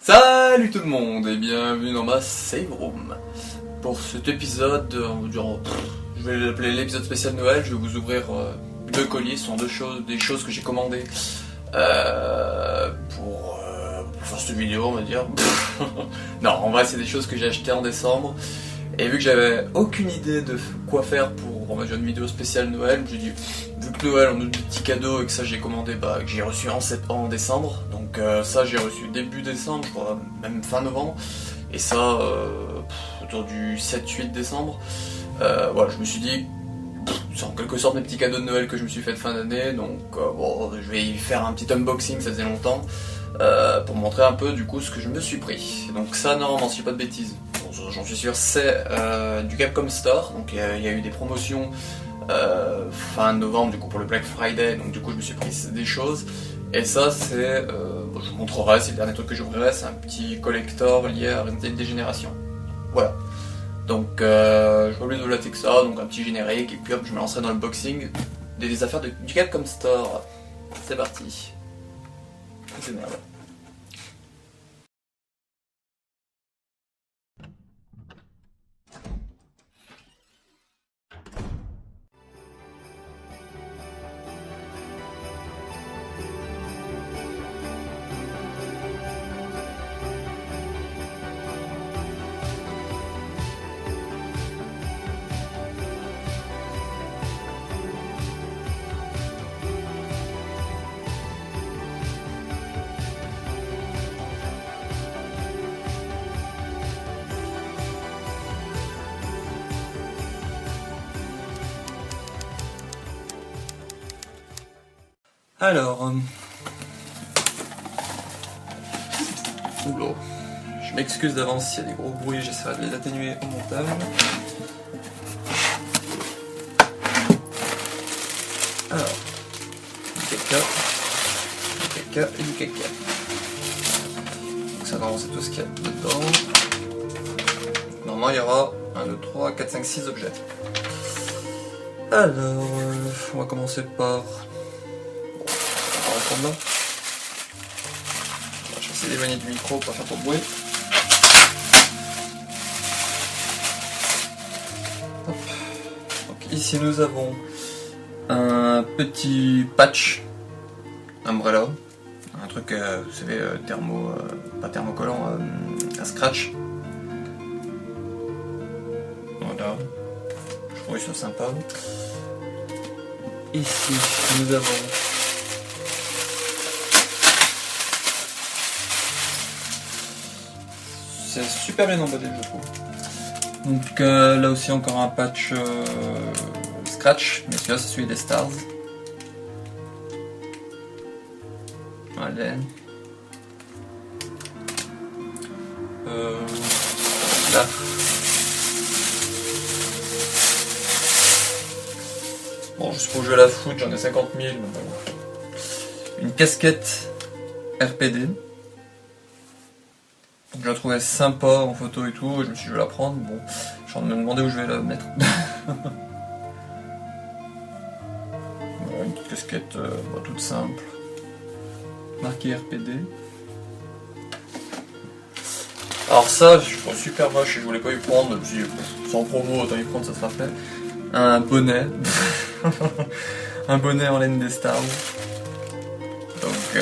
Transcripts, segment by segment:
Salut tout le monde et bienvenue dans ma save room. Pour cet épisode, je vais l'appeler l'épisode spécial Noël. Je vais vous ouvrir deux colis, ce sont des choses que j'ai commandées pour faire cette vidéo, on va dire. Non, en vrai c'est des choses que j'ai achetées en décembre. Et vu que j'avais aucune idée de quoi faire pour une vidéo spéciale Noël, j'ai dit, vu que Noël on a des petits cadeaux et que ça j'ai commandé, que j'ai reçu en décembre, donc ça j'ai reçu début décembre, je crois, même fin novembre, et ça autour du 7-8 décembre, voilà, je me suis dit, c'est en quelque sorte mes petits cadeaux de Noël que je me suis fait de fin d'année, donc bon, je vais y faire un petit unboxing, ça faisait longtemps, pour montrer un peu du coup ce que je me suis pris. Donc ça, normalement, si je dis pas de bêtises, j'en suis sûr, c'est du Capcom Store. Donc il y a eu des promotions fin novembre du coup pour le Black Friday, donc du coup je me suis pris des choses. Et ça c'est, je vous montrerai, c'est le dernier truc que j'ouvrirai, c'est un petit collector lié à Resident Evil Dégénération. Voilà. Donc je vais oublier de latter que ça, donc un petit générique, et puis hop, je me lancerai dans le boxing des affaires du Capcom Store. C'est parti. C'est merde. Alors, oula. Je m'excuse d'avance s'il y a des gros bruits, j'essaierai de les atténuer au montage. Alors, du caca et du caca. Donc ça, normalement, c'est tout ce qu'il y a dedans. Normalement, il y aura 1, 2, 3, 4, 5, 6 objets. Alors, on va commencer par... Là. Je vais essayer d'éloigner du micro pour pas faire trop de bruit. Hop. Donc ici nous avons un petit patch Umbrella, un truc, vous savez, pas thermocollant, un scratch. Voilà, je trouve ça sympa. Ici nous avons c'est super bien emballé, je trouve. Donc là aussi encore un patch scratch, mais celui-là c'est celui des Stars. Allez. Là. Bon, juste pour jouer à la foot, j'en ai 50 000. Bon. Une casquette RPD. Je la trouvais sympa en photo et tout, et je me suis dit je vais la prendre. Bon, je suis en train de me demander où je vais la mettre. Voilà, une petite casquette toute simple, marquée RPD. Alors ça, je trouve super moche et je voulais pas y prendre, je me suis dit, sans promo, autant y prendre, ça sera fait. Un bonnet. Un bonnet en laine des Stars. Donc je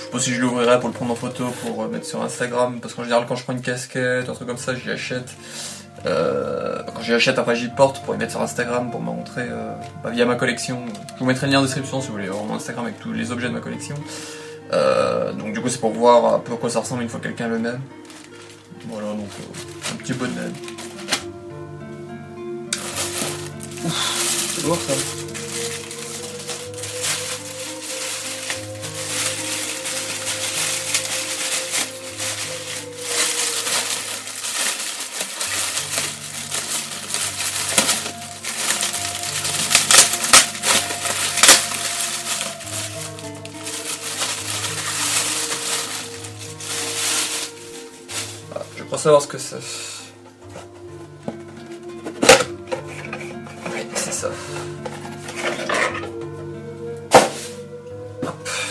sais pas si je l'ouvrirai pour le prendre en photo, pour mettre sur Instagram, parce qu'en général quand je prends une casquette, un truc comme ça, j'y achète. Quand j'y achète, après j'y porte pour y mettre sur Instagram, pour me montrer via ma collection. Je vous mettrai le lien en description si vous voulez voir mon Instagram avec tous les objets de ma collection. Donc du coup c'est pour voir un peu à quoi ça ressemble une fois que quelqu'un le met. Voilà, donc un petit bonnet. Ouf, c'est lourd ça. Pour savoir ce que c'est. Oui, c'est ça.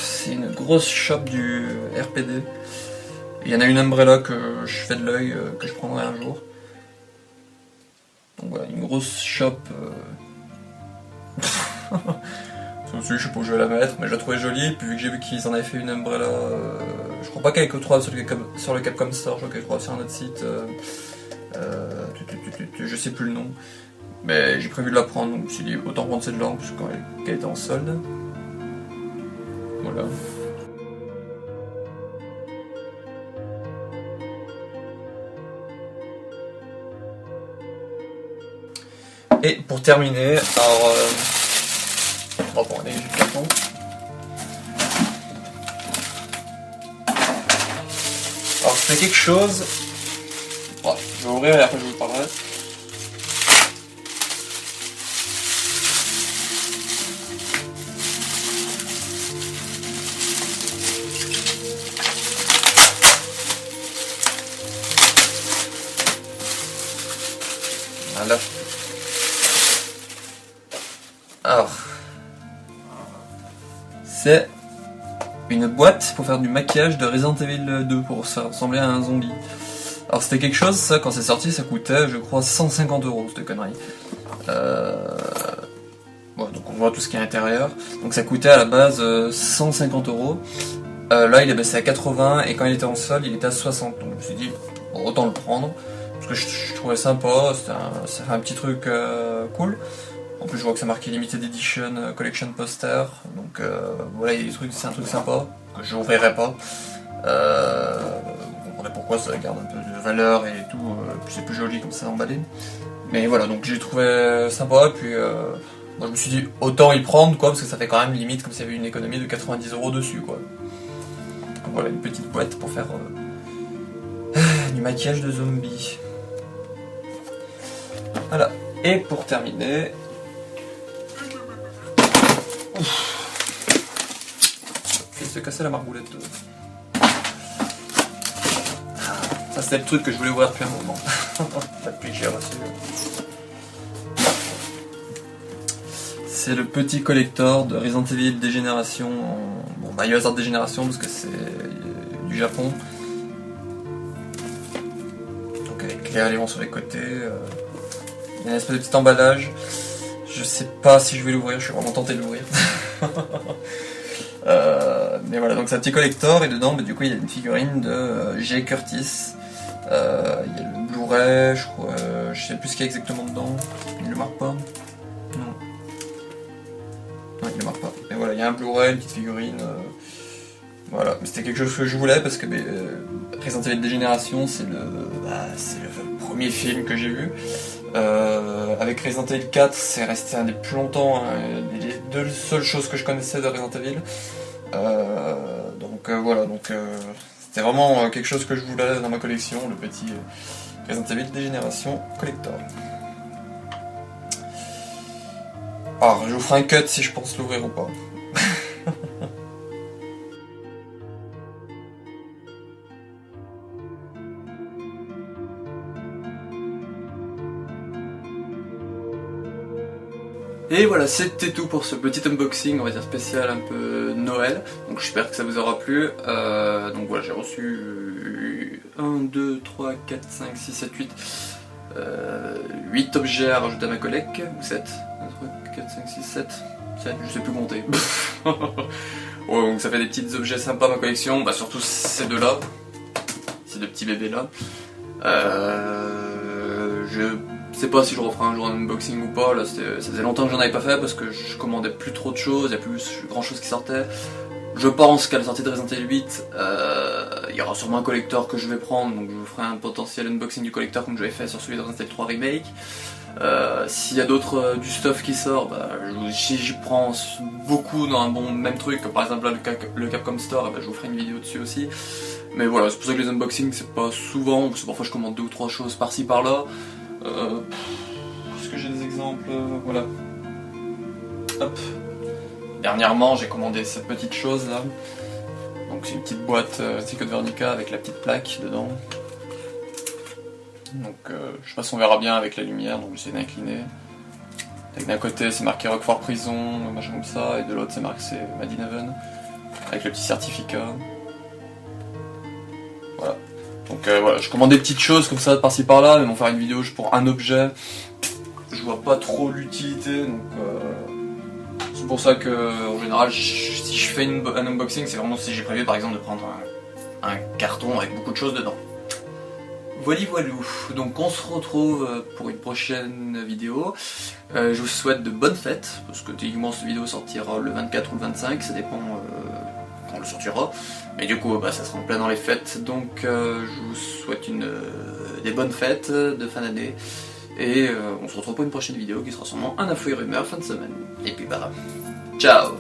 C'est une grosse shop du RPD. Il y en a une Umbrella que je fais de l'œil, que je prendrai un jour. Donc voilà, une grosse chope. Je sais pas où je vais la mettre, mais je la trouvais jolie. Puis vu que j'ai vu qu'ils en avaient fait une Umbrella, je crois pas qu'elle est que 3 sur le Capcom Store, je crois qu'elle est 3 sur un autre site. Je sais plus le nom. Mais j'ai prévu de la prendre, donc je me suis dit autant prendre cette lampe parce qu'elle était en solde. Voilà. Et pour terminer, alors on va prendre les cartons. Alors c'est quelque chose. Ouais, je vais ouvrir et après je vous parlerai. Voilà. Alors, c'est une boîte pour faire du maquillage de Resident Evil 2 pour se ressembler à un zombie. Alors c'était quelque chose, ça quand c'est sorti ça coûtait je crois 150 € cette connerie. Bon, donc on voit tout ce qui est à l'intérieur. Donc ça coûtait à la base 150 €. Là il est baissé à 80 et quand il était en solde il était à 60. Donc je me suis dit bon, autant le prendre. Parce que je trouvais sympa, ça fait un petit truc cool. En plus je vois que c'est marqué Limited Edition Collection Poster. Donc voilà, il y a des trucs, c'est un truc sympa que je n'ouvrirai pas. Vous comprenez pourquoi, ça garde un peu de valeur et tout, puis c'est plus joli comme ça emballé. Mais voilà, donc j'ai trouvé sympa, puis moi je me suis dit autant y prendre quoi, parce que ça fait quand même limite comme s'il y avait une économie de 90 € dessus quoi. Donc voilà, une petite boîte pour faire du maquillage de zombies. Voilà, et pour terminer... Il s'est cassé la margoulette. Ça c'était le truc que je voulais ouvrir depuis un moment. Depuis que j'ai reçu. C'est le petit collector de Resident Evil Dégénération. Bon bah Biohazard Dégénération parce que c'est du Japon. Donc avec les éléments sur les côtés. Il y a une espèce de petit emballage. Je sais pas si je vais l'ouvrir, je suis vraiment tenté de l'ouvrir. Mais voilà, donc c'est un petit collector et dedans, bah, du coup, il y a une figurine de Jay Curtis. Il y a le Blu-ray, je crois, je sais plus ce qu'il y a exactement dedans. Il le marque pas. Non. Non, il le marque pas. Mais voilà, il y a un Blu-ray, une petite figurine. Voilà, mais c'était quelque chose que je voulais parce que Resident Evil Dégénération, c'est le premier film que j'ai vu. Avec Resident Evil 4, c'est resté un des plus longtemps, les deux seules choses que je connaissais de Resident Evil. Donc voilà, c'était vraiment quelque chose que je voulais dans ma collection, le petit Resident Evil Dégénération Collector. Alors, je vous ferai un cut si je pense l'ouvrir ou pas. Et voilà, c'était tout pour ce petit unboxing, on va dire spécial, un peu Noël. Donc j'espère que ça vous aura plu. Donc voilà, j'ai reçu 1, 2, 3, 4, 5, 6, 7, 8 8 objets à rajouter à ma collecte. Ou 7 1, 3, 4, 5, 6, 7 7, je sais plus compter. Ouais, donc ça fait des petits objets sympas à ma collection. Bah surtout ces deux-là. Ces deux petits bébés-là. Je sais pas si je referai un jour un unboxing ou pas, là ça faisait longtemps que j'en avais pas fait parce que je commandais plus trop de choses, il y a plus grand chose qui sortait. Je pense qu'à la sortie de Resident Evil 8, il y aura sûrement un collector que je vais prendre, donc je vous ferai un potentiel unboxing du collector comme j'avais fait sur celui de Resident Evil 3 Remake. S'il y a d'autres du stuff qui sort, bah, si j'y prends beaucoup dans un bon même truc, comme par exemple là le Capcom Store, bah, je vous ferai une vidéo dessus aussi. Mais voilà, c'est pour ça que les unboxings c'est pas souvent, parce que parfois je commande 2 ou 3 choses par-ci par-là. Est-ce que j'ai des exemples? Voilà. Hop. Dernièrement, j'ai commandé cette petite chose là. Donc c'est une petite boîte Stick de Vernica avec la petite plaque dedans. Donc je sais pas si on verra bien avec la lumière, donc j'essaie d'incliner. D'un côté c'est marqué Roquefort Prison, machin comme ça, et de l'autre c'est marqué Made in Heaven, avec le petit certificat. Voilà. Donc voilà, je commande des petites choses comme ça par-ci par-là, mais bon, faire une vidéo pour un objet, je vois pas trop l'utilité, donc c'est pour ça que en général, si je fais un unboxing, c'est vraiment si j'ai prévu par exemple de prendre un carton avec beaucoup de choses dedans. Voilà, voilou. Donc on se retrouve pour une prochaine vidéo. Je vous souhaite de bonnes fêtes, parce que techniquement cette vidéo sortira le 24 ou le 25, ça dépend quand on le sortira. Mais du coup, ça sera en plein dans les fêtes, donc je vous souhaite des bonnes fêtes de fin d'année. Et on se retrouve pour une prochaine vidéo qui sera sûrement un info et rumeur fin de semaine. Et puis ciao.